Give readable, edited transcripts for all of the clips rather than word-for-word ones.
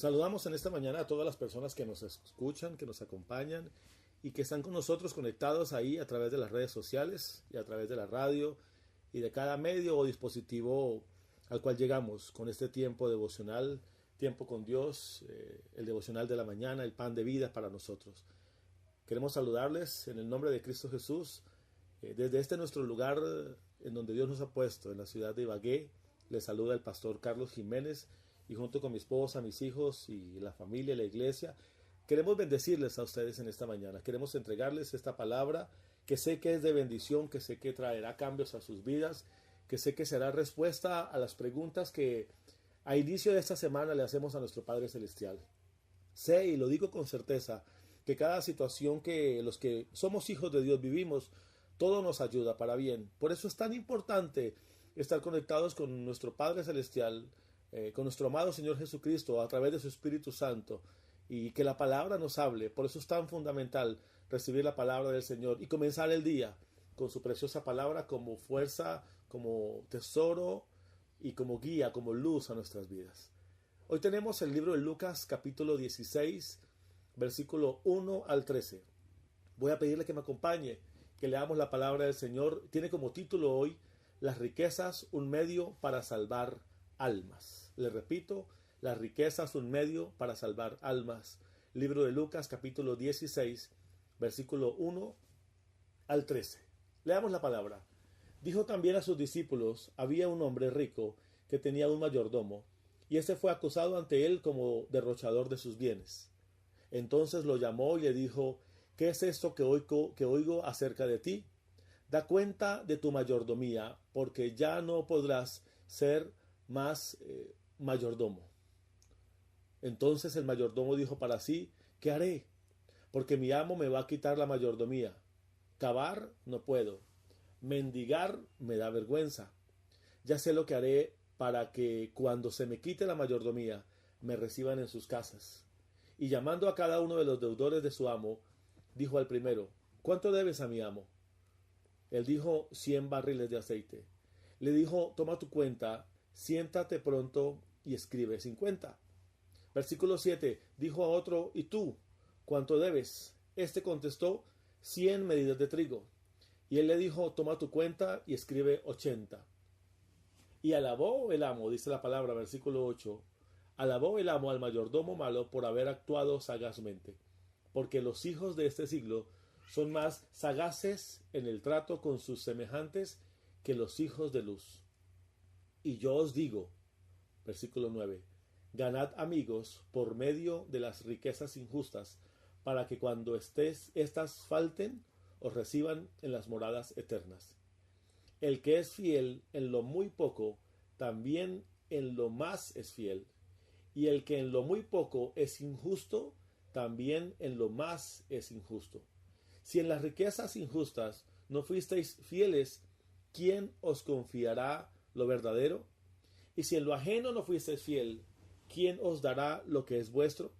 Saludamos en esta mañana a todas las personas que nos escuchan, que nos acompañan y que están con nosotros conectados ahí a través de las redes sociales y a través de la radio y de cada medio o dispositivo al cual llegamos con este tiempo devocional, tiempo con Dios, el devocional de la mañana, el pan de vida para nosotros. Queremos saludarles en el nombre de Cristo Jesús, desde este nuestro lugar en donde Dios nos ha puesto, en la ciudad de Ibagué. Les saluda el pastor Carlos Jiménez y junto con mi esposa, mis hijos y la familia y la iglesia, queremos bendecirles a ustedes en esta mañana. Queremos entregarles esta palabra que sé que es de bendición, que sé que traerá cambios a sus vidas, que sé que será respuesta a las preguntas que a inicio de esta semana le hacemos a nuestro Padre Celestial. Sé, y lo digo con certeza, que cada situación que los que somos hijos de Dios vivimos, todo nos ayuda para bien. Por eso es tan importante estar conectados con nuestro Padre Celestial, con nuestro amado Señor Jesucristo a través de su Espíritu Santo, y que la palabra nos hable. Por eso es tan fundamental recibir la palabra del Señor y comenzar el día con su preciosa palabra como fuerza, como tesoro y como guía, como luz a nuestras vidas. Hoy tenemos el libro de Lucas capítulo 16, versículo 1 al 13. Voy a pedirle que me acompañe, que leamos la palabra del Señor. Tiene como título hoy: Las riquezas, un medio para salvar almas. Le repito, las riquezas, un medio para salvar almas. Libro de Lucas capítulo 16, versículo 1 al 13. Leamos la palabra. Dijo también a sus discípulos: había un hombre rico que tenía un mayordomo, y éste fue acusado ante él como derrochador de sus bienes. Entonces lo llamó y le dijo: ¿qué es esto que oigo acerca de ti? Da cuenta de tu mayordomía, porque ya no podrás ser más mayordomo. Entonces el mayordomo dijo para sí: ¿qué haré? Porque mi amo me va a quitar la mayordomía. Cavar no puedo. Mendigar me da vergüenza. Ya sé lo que haré para que cuando se me quite la mayordomía me reciban en sus casas. Y llamando a cada uno de los deudores de su amo, dijo al primero: ¿cuánto debes a mi amo? Él dijo: 100 barriles de aceite. Le dijo: toma tu cuenta, siéntate pronto y escribe 50. Versículo 7. Dijo a otro: ¿y tú? ¿Cuánto debes? Este contestó: 100 medidas de trigo. Y él le dijo: toma tu cuenta y escribe 80. Y alabó el amo, dice la palabra, versículo 8. Alabó el amo al mayordomo malo por haber actuado sagazmente, porque los hijos de este siglo son más sagaces en el trato con sus semejantes que los hijos de luz. Y yo os digo, versículo 9, ganad amigos por medio de las riquezas injustas, para que cuando estas falten, os reciban en las moradas eternas. El que es fiel en lo muy poco, también en lo más es fiel. Y el que en lo muy poco es injusto, también en lo más es injusto. Si en las riquezas injustas no fuisteis fieles, ¿quién os confiará lo verdadero? Y si en lo ajeno no fuisteis fiel, ¿quién os dará lo que es vuestro?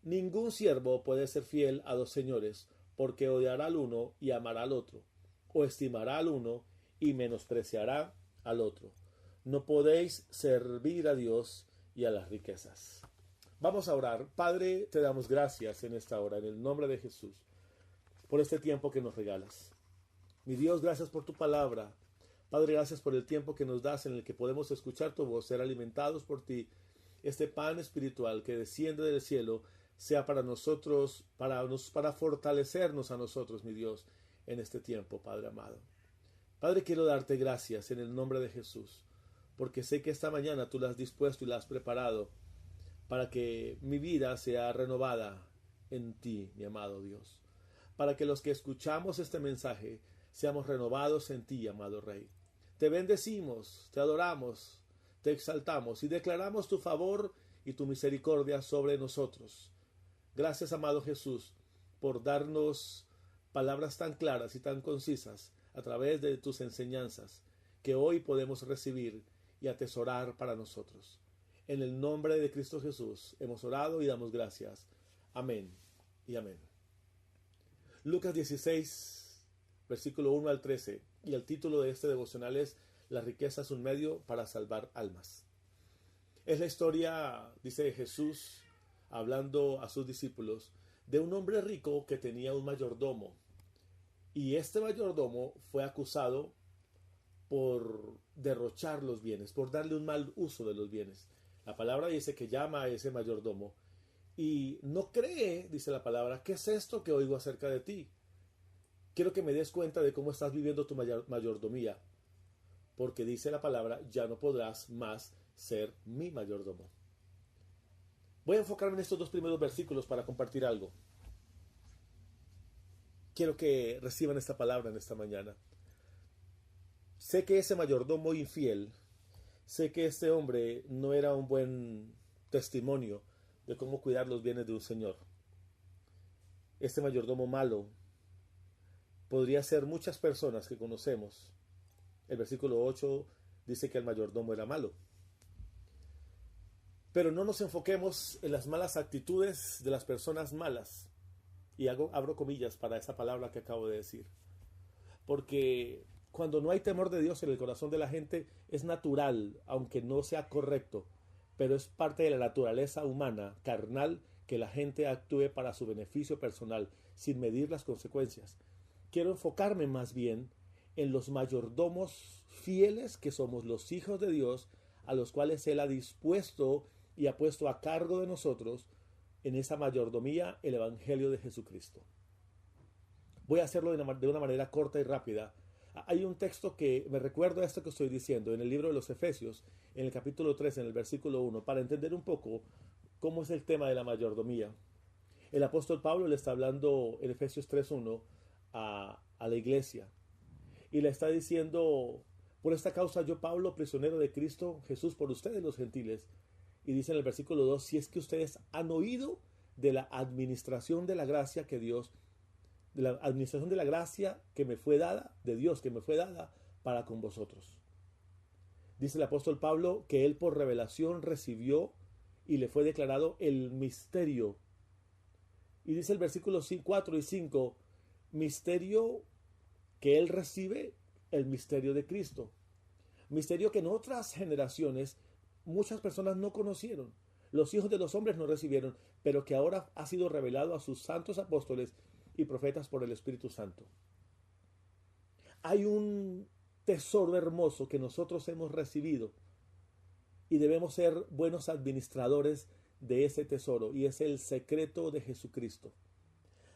Ningún siervo puede ser fiel a dos señores, porque odiará al uno y amará al otro, o estimará al uno y menospreciará al otro. No podéis servir a Dios y a las riquezas. Vamos a orar. Padre, te damos gracias en esta hora, en el nombre de Jesús, por este tiempo que nos regalas. Mi Dios, gracias por tu palabra. Padre, gracias por el tiempo que nos das en el que podemos escuchar tu voz, ser alimentados por ti. Este pan espiritual que desciende del cielo sea para nosotros, para fortalecernos a nosotros, mi Dios, en este tiempo, Padre amado. Padre, quiero darte gracias en el nombre de Jesús, porque sé que esta mañana tú la has dispuesto y la has preparado para que mi vida sea renovada en ti, mi amado Dios. Para que los que escuchamos este mensaje seamos renovados en ti, amado Rey. Te bendecimos, te adoramos, te exaltamos y declaramos tu favor y tu misericordia sobre nosotros. Gracias, amado Jesús, por darnos palabras tan claras y tan concisas a través de tus enseñanzas que hoy podemos recibir y atesorar para nosotros. En el nombre de Cristo Jesús hemos orado y damos gracias. Amén y amén. Lucas 16, versículo 1 al 13, y el título de este devocional es: Las riquezas, un medio para salvar almas. Es la historia, dice Jesús, hablando a sus discípulos, de un hombre rico que tenía un mayordomo. Y este mayordomo fue acusado por derrochar los bienes, por darle un mal uso de los bienes. La palabra dice que llama a ese mayordomo y no cree, dice la palabra, ¿qué es esto que oigo acerca de ti? Quiero que me des cuenta de cómo estás viviendo tu mayordomía, porque dice la palabra, ya no podrás más ser mi mayordomo. Voy a enfocarme en estos dos primeros versículos para compartir algo. Quiero que reciban esta palabra en esta mañana. Sé que ese mayordomo infiel, sé que este hombre no era un buen testimonio de cómo cuidar los bienes de un señor. Este mayordomo malo podría ser muchas personas que conocemos. El versículo 8 dice que el mayordomo era malo. Pero no nos enfoquemos en las malas actitudes de las personas malas. Y abro comillas para esa palabra que acabo de decir. Porque cuando no hay temor de Dios en el corazón de la gente, es natural, aunque no sea correcto, pero es parte de la naturaleza humana, carnal, que la gente actúe para su beneficio personal, sin medir las consecuencias. Quiero enfocarme más bien en los mayordomos fieles que somos los hijos de Dios, a los cuales Él ha dispuesto y ha puesto a cargo de nosotros en esa mayordomía el Evangelio de Jesucristo. Voy a hacerlo de una manera corta y rápida. Hay un texto que me recuerda a esto que estoy diciendo en el libro de los Efesios, en el capítulo 3, en el versículo 1, para entender un poco cómo es el tema de la mayordomía. El apóstol Pablo le está hablando en Efesios 3:1 a la iglesia y le está diciendo: por esta causa yo, Pablo, prisionero de Cristo Jesús, por ustedes los gentiles. Y dice en el versículo 2, si es que ustedes han oído de la administración de la gracia que Dios, de la administración de la gracia que me fue dada, de Dios que me fue dada para con vosotros. Dice el apóstol Pablo que él por revelación recibió y le fue declarado el misterio. Y dice el versículo 4 y 5, misterio que él recibe, el misterio de Cristo. Misterio que en otras generaciones muchas personas no conocieron, los hijos de los hombres no recibieron, pero que ahora ha sido revelado a sus santos apóstoles y profetas por el Espíritu Santo. Hay un tesoro hermoso que nosotros hemos recibido y debemos ser buenos administradores de ese tesoro, y es el secreto de Jesucristo,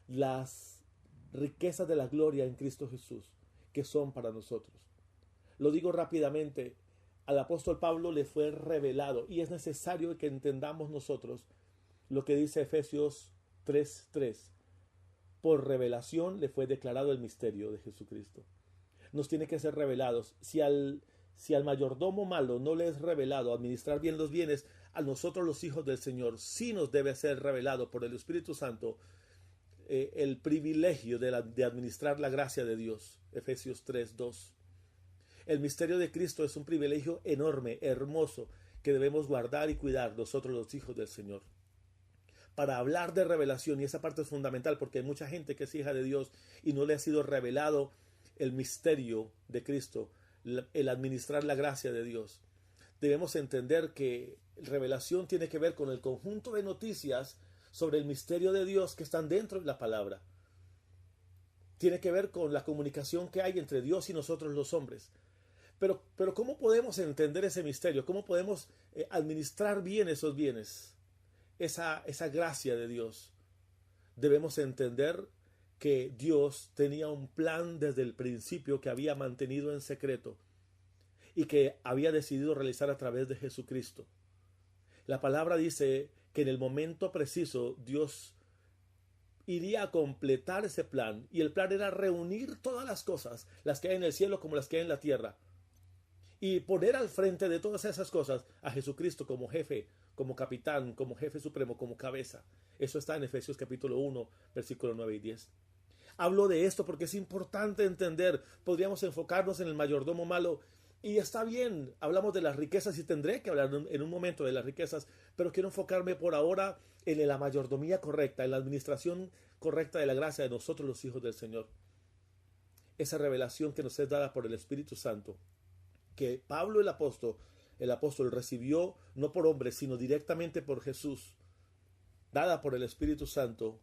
las riquezas de la gloria en Cristo Jesús que son para nosotros. Lo digo rápidamente, al apóstol Pablo le fue revelado, y es necesario que entendamos nosotros lo que dice Efesios 3:3. Por revelación le fue declarado el misterio de Jesucristo. Nos tiene que ser revelados. Si al mayordomo malo no le es revelado administrar bien los bienes, a nosotros los hijos del Señor sí nos debe ser revelado por el Espíritu Santo el privilegio de administrar la gracia de Dios. Efesios 3:2. El misterio de Cristo es un privilegio enorme, hermoso, que debemos guardar y cuidar nosotros los hijos del Señor. Para hablar de revelación, y esa parte es fundamental porque hay mucha gente que es hija de Dios y no le ha sido revelado el misterio de Cristo, el administrar la gracia de Dios. Debemos entender que revelación tiene que ver con el conjunto de noticias sobre el misterio de Dios que están dentro de la palabra. Tiene que ver con la comunicación que hay entre Dios y nosotros los hombres. Pero ¿cómo podemos entender ese misterio? ¿Cómo podemos administrar bien esos bienes? Esa gracia de Dios. Debemos entender que Dios tenía un plan desde el principio que había mantenido en secreto y que había decidido realizar a través de Jesucristo. La palabra dice que en el momento preciso Dios iría a completar ese plan, y el plan era reunir todas las cosas, las que hay en el cielo como las que hay en la tierra, y poner al frente de todas esas cosas a Jesucristo como jefe, como capitán, como jefe supremo, como cabeza. Eso está en Efesios capítulo 1, versículos 9 y 10. Hablo de esto porque es importante entender. Podríamos enfocarnos en el mayordomo malo, y está bien, hablamos de las riquezas y tendré que hablar en un momento de las riquezas, pero quiero enfocarme por ahora en la mayordomía correcta, en la administración correcta de la gracia de nosotros los hijos del Señor. Esa revelación que nos es dada por el Espíritu Santo, que Pablo el apóstol el apóstol recibió no por hombre, sino directamente por Jesús, dada por el Espíritu Santo,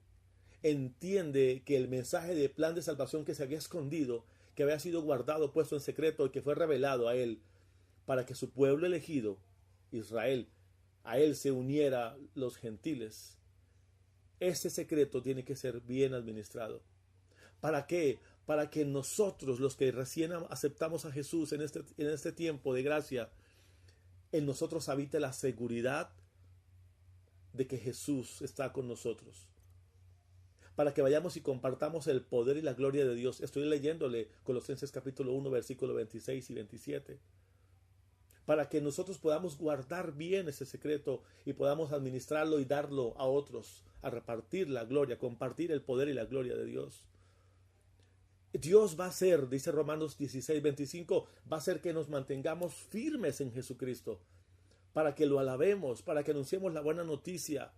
entiende que el mensaje de plan de salvación que se había escondido, que había sido guardado, puesto en secreto y que fue revelado a él, para que su pueblo elegido, Israel, a él se uniera los gentiles. Ese secreto tiene que ser bien administrado. ¿Para qué? Para que nosotros, los que recién aceptamos a Jesús en este tiempo de gracia, en nosotros habite la seguridad de que Jesús está con nosotros. Para que vayamos y compartamos el poder y la gloria de Dios. Estoy leyéndole Colosenses capítulo 1, versículos 26 y 27. Para que nosotros podamos guardar bien ese secreto y podamos administrarlo y darlo a otros, a repartir la gloria, compartir el poder y la gloria de Dios. Dios va a hacer, dice Romanos 16, 25, va a hacer que nos mantengamos firmes en Jesucristo, para que lo alabemos, para que anunciemos la buena noticia.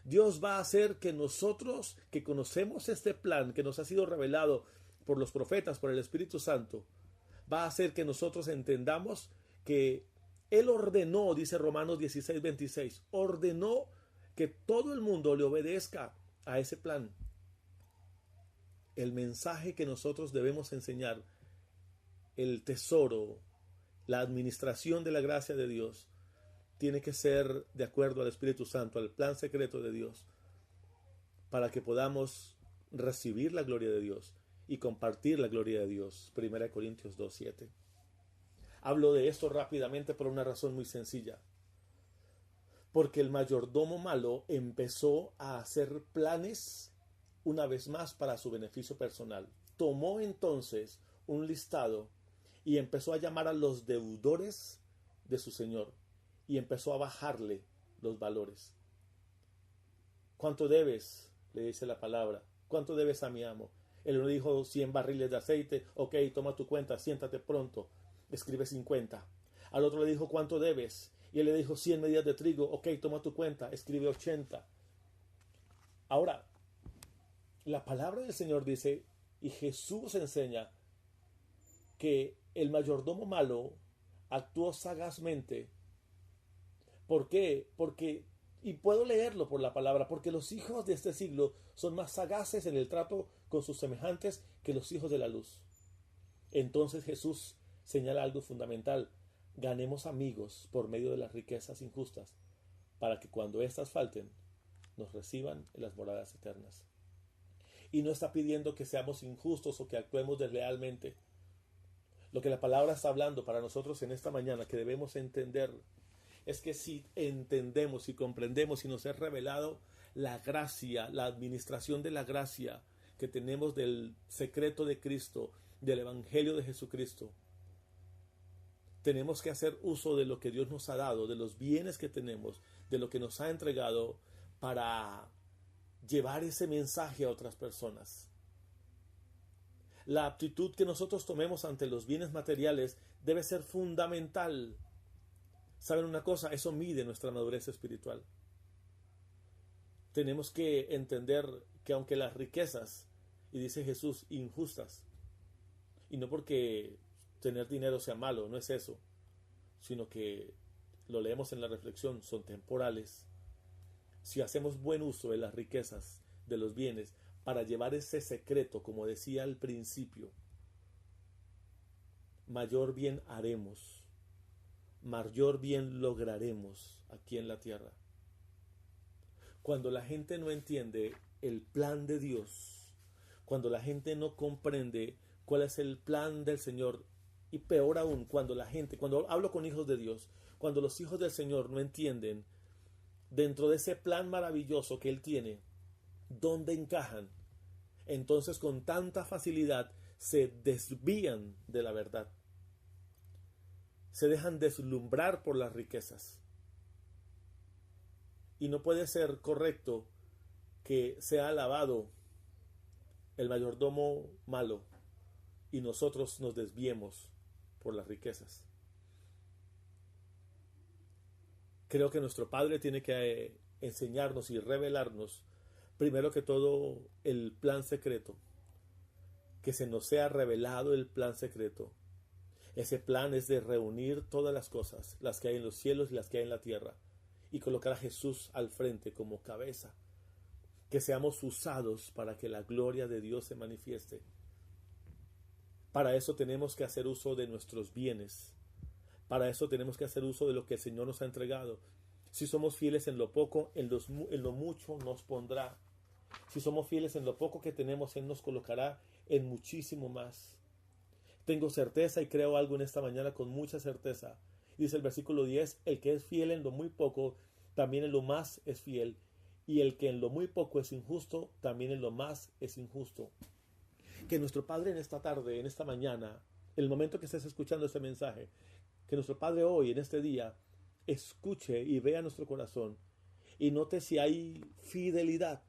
Dios va a hacer que nosotros, que conocemos este plan que nos ha sido revelado por los profetas, por el Espíritu Santo, va a hacer que nosotros entendamos que Él ordenó, dice Romanos 16, 26, ordenó que todo el mundo le obedezca a ese plan. El mensaje que nosotros debemos enseñar, el tesoro, la administración de la gracia de Dios, tiene que ser de acuerdo al Espíritu Santo, al plan secreto de Dios, para que podamos recibir la gloria de Dios y compartir la gloria de Dios. 1 Corintios 2, 7. Hablo de esto rápidamente por una razón muy sencilla. Porque el mayordomo malo empezó a hacer planes una vez más para su beneficio personal. Tomó entonces un listado y empezó a llamar a los deudores de su señor y empezó a bajarle los valores. ¿Cuánto debes?, le dice la palabra. ¿Cuánto debes a mi amo? Él le dijo 100 barriles de aceite. Ok, toma tu cuenta, siéntate pronto. Escribe 50. Al otro le dijo, ¿cuánto debes? Y él le dijo 100 medidas de trigo. Ok, toma tu cuenta, escribe 80. Ahora, la palabra del Señor dice, y Jesús enseña, que el mayordomo malo actuó sagazmente. ¿Por qué? Porque, y puedo leerlo por la palabra, porque los hijos de este siglo son más sagaces en el trato con sus semejantes que los hijos de la luz. Entonces Jesús señala algo fundamental: ganemos amigos por medio de las riquezas injustas, para que cuando éstas falten, nos reciban en las moradas eternas. Y no está pidiendo que seamos injustos o que actuemos deslealmente. Lo que la palabra está hablando para nosotros en esta mañana, que debemos entender, es que si entendemos y comprendemos y nos es revelado la gracia, la administración de la gracia que tenemos del secreto de Cristo, del Evangelio de Jesucristo, tenemos que hacer uso de lo que Dios nos ha dado, de los bienes que tenemos, de lo que nos ha entregado, para llevar ese mensaje a otras personas. La actitud que nosotros tomemos ante los bienes materiales debe ser fundamental. ¿Saben una cosa? Eso mide nuestra madurez espiritual. Tenemos que entender que aunque las riquezas, y dice Jesús, injustas, y no porque tener dinero sea malo, no es eso, sino que lo leemos en la reflexión, son temporales. Si hacemos buen uso de las riquezas, de los bienes, para llevar ese secreto, como decía al principio, mayor bien haremos, mayor bien lograremos aquí en la tierra. Cuando la gente no entiende el plan de Dios, cuando la gente no comprende cuál es el plan del Señor, y peor aún, cuando hablo con hijos de Dios, cuando los hijos del Señor no entienden dentro de ese plan maravilloso que Él tiene, dónde encajan, entonces con tanta facilidad se desvían de la verdad. Se dejan deslumbrar por las riquezas. Y no puede ser correcto que sea alabado el mayordomo malo y nosotros nos desviemos por las riquezas. Creo que nuestro Padre tiene que enseñarnos y revelarnos, primero que todo, el plan secreto, que se nos sea revelado el plan secreto, Ese plan es de reunir todas las cosas, las que hay en los cielos y las que hay en la tierra, y colocar a Jesús al frente como cabeza, que seamos usados para que la gloria de Dios se manifieste. Para eso tenemos que hacer uso de nuestros bienes, para eso tenemos que hacer uso de lo que el Señor nos ha entregado. Si somos fieles en lo poco, en lo mucho nos pondrá. Si somos fieles en lo poco que tenemos, Él nos colocará en muchísimo más. Tengo certeza y creo algo en esta mañana con mucha certeza. Dice el versículo 10, el que es fiel en lo muy poco, también en lo más es fiel. Y el que en lo muy poco es injusto, también en lo más es injusto. Que nuestro Padre en esta tarde, en esta mañana, en el momento que estés escuchando este mensaje, que nuestro Padre hoy, en este día, escuche y vea nuestro corazón y note si hay fidelidad.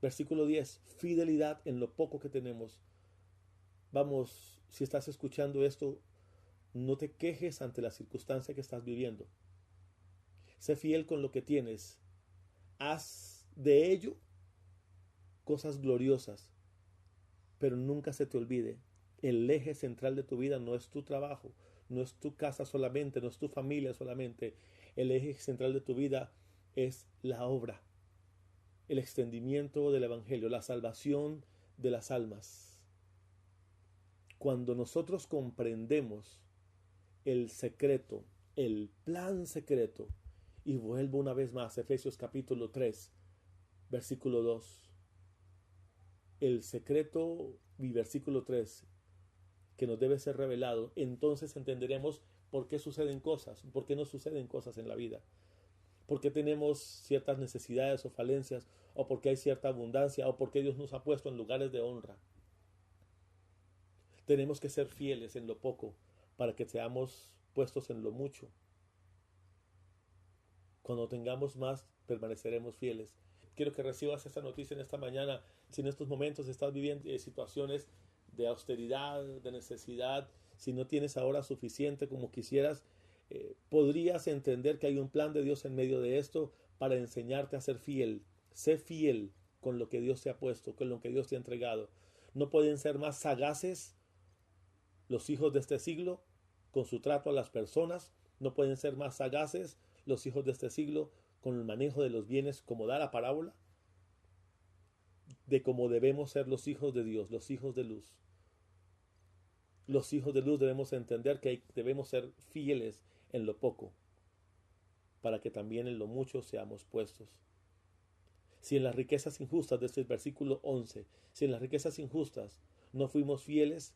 Versículo 10, fidelidad en lo poco que tenemos. Vamos, si estás escuchando esto, no te quejes ante la circunstancia que estás viviendo. Sé fiel con lo que tienes. Haz de ello cosas gloriosas, pero nunca se te olvide, el eje central de tu vida no es tu trabajo, no es tu casa solamente, no es tu familia solamente. El eje central de tu vida es la obra, el extendimiento del Evangelio, la salvación de las almas. Cuando nosotros comprendemos el secreto, el plan secreto, y vuelvo una vez más, Efesios capítulo 3, versículo 2, el secreto y versículo 3 que nos debe ser revelado, entonces entenderemos por qué suceden cosas, por qué no suceden cosas en la vida, por qué tenemos ciertas necesidades o falencias, o por qué hay cierta abundancia, o por qué Dios nos ha puesto en lugares de honra. Tenemos que ser fieles en lo poco para que seamos puestos en lo mucho. Cuando tengamos más, permaneceremos fieles. Quiero que recibas esta noticia en esta mañana. Si en estos momentos estás viviendo situaciones de austeridad, de necesidad, si no tienes ahora suficiente como quisieras, podrías entender que hay un plan de Dios en medio de esto para enseñarte a ser fiel. Sé fiel con lo que Dios te ha puesto, con lo que Dios te ha entregado. No pueden ser más sagaces los hijos de este siglo con su trato a las personas. No pueden ser más sagaces los hijos de este siglo con el manejo de los bienes, como da la parábola de cómo debemos ser los hijos de Dios, los hijos de luz. Los hijos de luz debemos entender que debemos ser fieles en lo poco, para que también en lo mucho seamos puestos. Si en las riquezas injustas de este versículo 11, si en las riquezas injustas no fuimos fieles,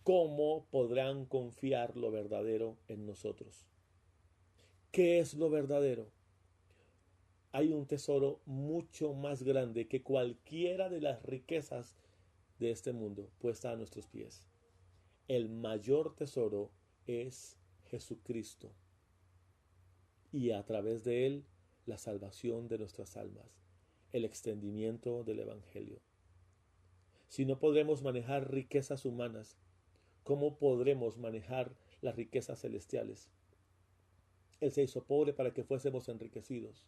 ¿cómo podrán confiar lo verdadero en nosotros? ¿Qué es lo verdadero? Hay un tesoro mucho más grande que cualquiera de las riquezas de este mundo puesta a nuestros pies. El mayor tesoro es Jesucristo y a través de él la salvación de nuestras almas, el extendimiento del Evangelio. Si no podremos manejar riquezas humanas, ¿cómo podremos manejar las riquezas celestiales? Él se hizo pobre para que fuésemos enriquecidos.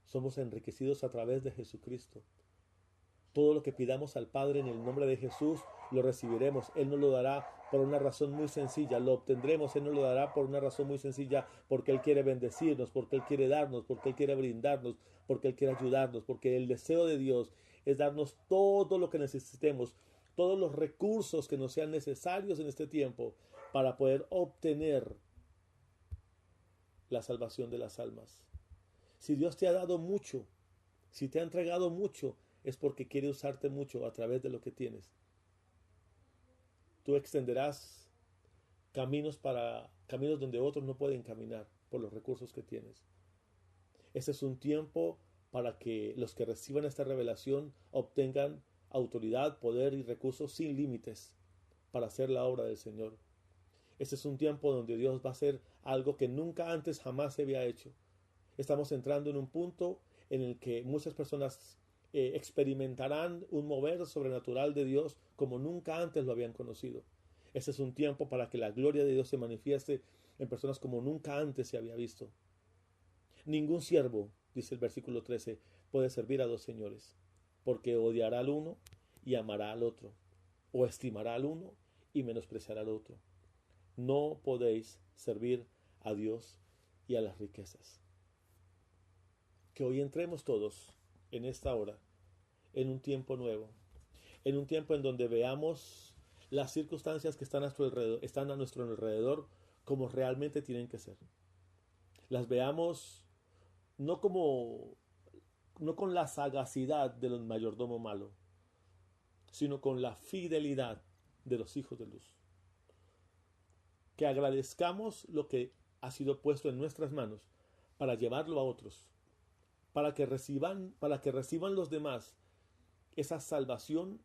Somos enriquecidos a través de Jesucristo. Todo lo que pidamos al Padre en el nombre de Jesús lo recibiremos. Él nos lo dará por una razón muy sencilla. Lo obtendremos, Él nos lo dará por una razón muy sencilla, porque Él quiere bendecirnos, porque Él quiere darnos, porque Él quiere brindarnos, porque Él quiere ayudarnos, porque el deseo de Dios es darnos todo lo que necesitemos, todos los recursos que nos sean necesarios en este tiempo para poder obtener la salvación de las almas. Si Dios te ha dado mucho, si te ha entregado mucho, es porque quiere usarte mucho a través de lo que tienes. Tú extenderás caminos donde otros no pueden caminar por los recursos que tienes. Ese es un tiempo para que los que reciban esta revelación obtengan autoridad, poder y recursos sin límites para hacer la obra del Señor. Este es un tiempo donde Dios va a hacer algo que nunca antes jamás se había hecho. Estamos entrando en un punto en el que muchas personas experimentarán un mover sobrenatural de Dios como nunca antes lo habían conocido. Este es un tiempo para que la gloria de Dios se manifieste en personas como nunca antes se había visto. Ningún siervo, dice el versículo 13, puede servir a dos señores, porque odiará al uno y amará al otro, o estimará al uno y menospreciar al otro. No podéis servir a Dios y a las riquezas. Que hoy entremos todos en esta hora, en un tiempo nuevo, en un tiempo en donde veamos las circunstancias que están a nuestro alrededor como realmente tienen que ser. Las veamos no no con la sagacidad del mayordomo malo, sino con la fidelidad de los hijos de luz. Que agradezcamos lo que ha sido puesto en nuestras manos para llevarlo a otros, para que reciban los demás esa salvación,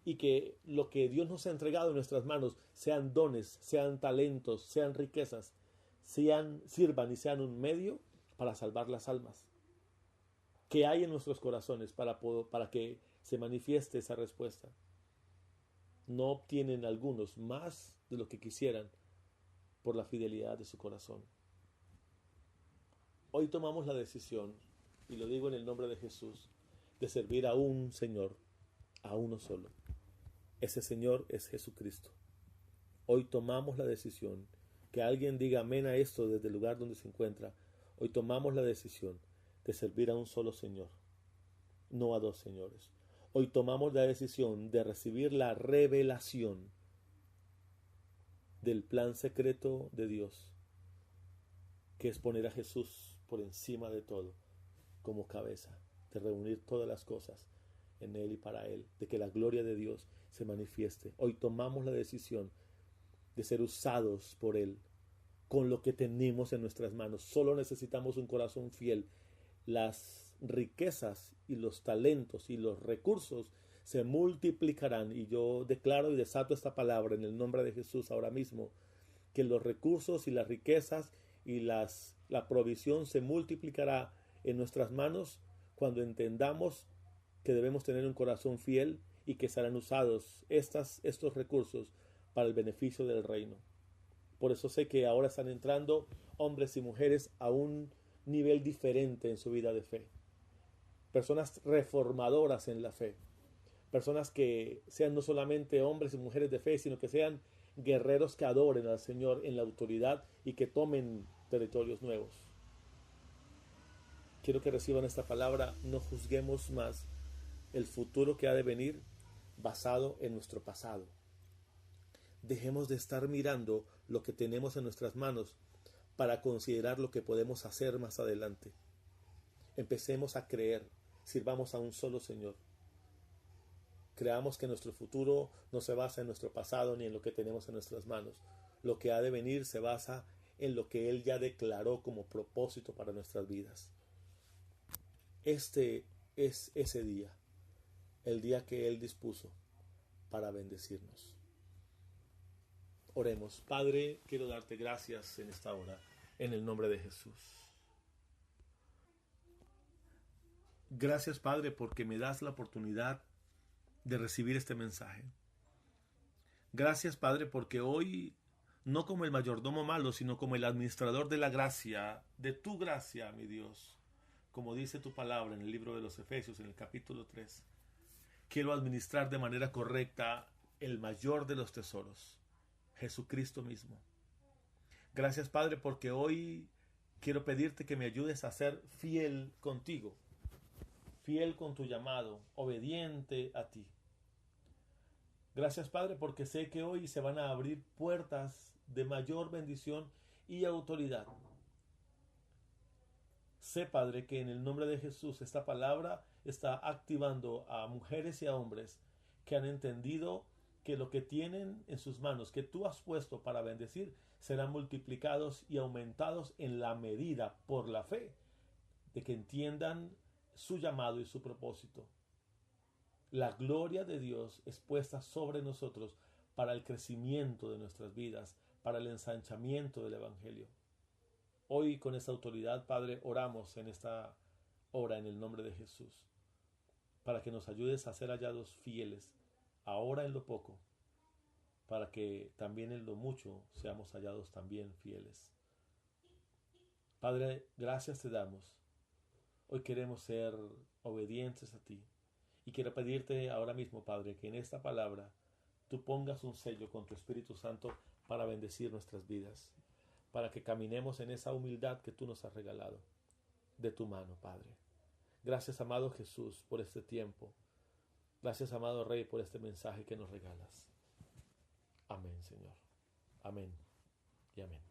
y que lo que Dios nos ha entregado en nuestras manos sean dones, sean talentos, sean riquezas, sirvan y sean un medio para salvar las almas. ¿Qué hay en nuestros corazones para que se manifieste esa respuesta? No obtienen algunos más de lo que quisieran por la fidelidad de su corazón. Hoy tomamos la decisión, y lo digo en el nombre de Jesús, de servir a un Señor, a uno solo. Ese Señor es Jesucristo. Hoy tomamos la decisión, que alguien diga amén a esto desde el lugar donde se encuentra. Hoy tomamos la decisión de servir a un solo Señor, no a dos señores. Hoy tomamos la decisión de recibir la revelación del plan secreto de Dios, que es poner a Jesús por encima de todo, como cabeza, de reunir todas las cosas en Él y para Él, de que la gloria de Dios se manifieste. Hoy tomamos la decisión de ser usados por Él con lo que tenemos en nuestras manos. Solo necesitamos un corazón fiel. Las riquezas y los talentos y los recursos se multiplicarán, y yo declaro y desato esta palabra en el nombre de Jesús ahora mismo, que los recursos y las riquezas y la provisión se multiplicará en nuestras manos cuando entendamos que debemos tener un corazón fiel y que serán usados estos recursos para el beneficio del reino. Por eso sé que ahora están entrando hombres y mujeres a un nivel diferente en su vida de fe. Personas reformadoras en la fe. Personas que sean no solamente hombres y mujeres de fe, sino que sean guerreros que adoren al Señor en la autoridad y que tomen territorios nuevos. Quiero que reciban esta palabra. No juzguemos más el futuro que ha de venir basado en nuestro pasado. Dejemos de estar mirando lo que tenemos en nuestras manos para considerar lo que podemos hacer más adelante. Empecemos a creer, sirvamos a un solo Señor. Creamos que nuestro futuro no se basa en nuestro pasado ni en lo que tenemos en nuestras manos. Lo que ha de venir se basa en lo que Él ya declaró como propósito para nuestras vidas. Este es ese día, el día que Él dispuso para bendecirnos. Oremos. Padre, quiero darte gracias en esta hora, en el nombre de Jesús. Gracias, Padre, porque me das la oportunidad de recibir este mensaje. Gracias, Padre, porque hoy, no como el mayordomo malo, sino como el administrador de la gracia, de tu gracia, mi Dios, como dice tu palabra en el libro de los Efesios, en el capítulo 3, quiero administrar de manera correcta el mayor de los tesoros, Jesucristo mismo. Gracias, Padre, porque hoy quiero pedirte que me ayudes a ser fiel contigo, fiel con tu llamado, obediente a ti. Gracias, Padre, porque sé que hoy se van a abrir puertas de mayor bendición y autoridad. Sé, Padre, que en el nombre de Jesús esta palabra está activando a mujeres y a hombres que han entendido que lo que tienen en sus manos, que tú has puesto para bendecir, serán multiplicados y aumentados en la medida, por la fe, de que entiendan su llamado y su propósito. La gloria de Dios es puesta sobre nosotros para el crecimiento de nuestras vidas, para el ensanchamiento del Evangelio. Hoy, con esta autoridad, Padre, oramos en esta hora en el nombre de Jesús, para que nos ayudes a ser hallados fieles, ahora en lo poco, para que también en lo mucho seamos hallados también fieles. Padre, gracias te damos. Hoy queremos ser obedientes a ti. Y quiero pedirte ahora mismo, Padre, que en esta palabra tú pongas un sello con tu Espíritu Santo para bendecir nuestras vidas, para que caminemos en esa humildad que tú nos has regalado de tu mano, Padre. Gracias, amado Jesús, por este tiempo. Gracias, amado Rey, por este mensaje que nos regalas. Amén, Señor. Amén y amén.